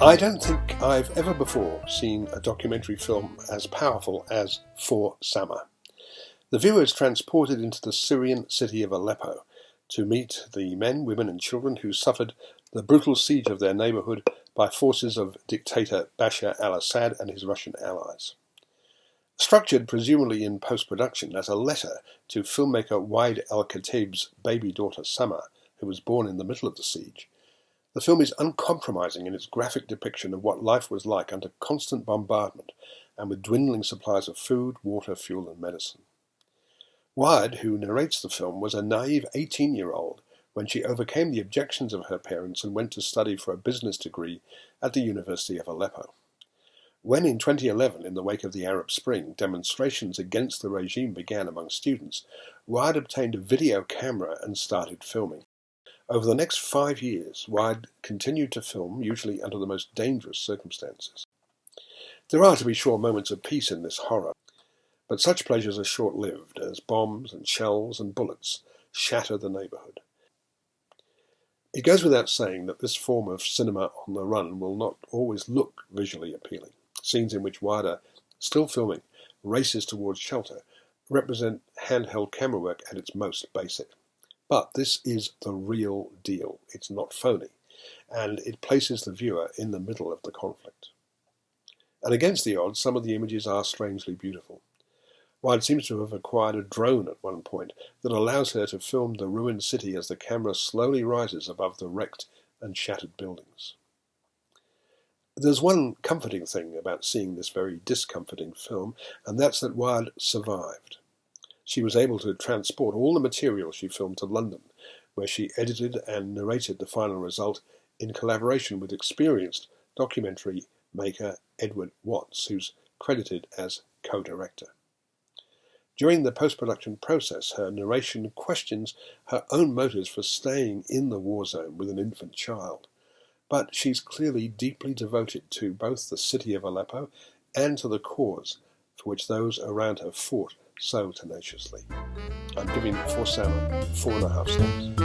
I don't think I've ever before seen a documentary film as powerful as For Sama. The viewer is transported into the Syrian city of Aleppo to meet the men, women and children who suffered the brutal siege of their neighbourhood by forces of dictator Bashar al-Assad and his Russian allies. Structured presumably in post-production as a letter to filmmaker Waad al-Kateab's baby daughter Sama, who was born in the middle of the siege, the film is uncompromising in its graphic depiction of what life was like under constant bombardment and with dwindling supplies of food, water, fuel and medicine. Waad, who narrates the film, was a naive 18-year-old when she overcame the objections of her parents and went to study for a business degree at the University of Aleppo. When in 2011, in the wake of the Arab Spring, demonstrations against the regime began among students, Waad obtained a video camera and started filming. Over the next 5 years, Waad continued to film, usually under the most dangerous circumstances. There are, to be sure, moments of peace in this horror, but such pleasures are short-lived as bombs and shells and bullets shatter the neighbourhood. It goes without saying that this form of cinema on the run will not always look visually appealing. Scenes in which Waad, still filming, races towards shelter represent handheld camera work at its most basic. But this is the real deal. It's not phony, and it places the viewer in the middle of the conflict. And against the odds, some of the images are strangely beautiful. Waad seems to have acquired a drone at one point that allows her to film the ruined city as the camera slowly rises above the wrecked and shattered buildings. There's one comforting thing about seeing this very discomforting film, and that's that Waad survived. She was able to transport all the material she filmed to London, where she edited and narrated the final result in collaboration with experienced documentary maker Edward Watts, who's credited as co-director. During the post-production process, her narration questions her own motives for staying in the war zone with an infant child, but she's clearly deeply devoted to both the city of Aleppo and to the cause for which those around her fought so tenaciously. I'm giving For Sama 4.5 stars.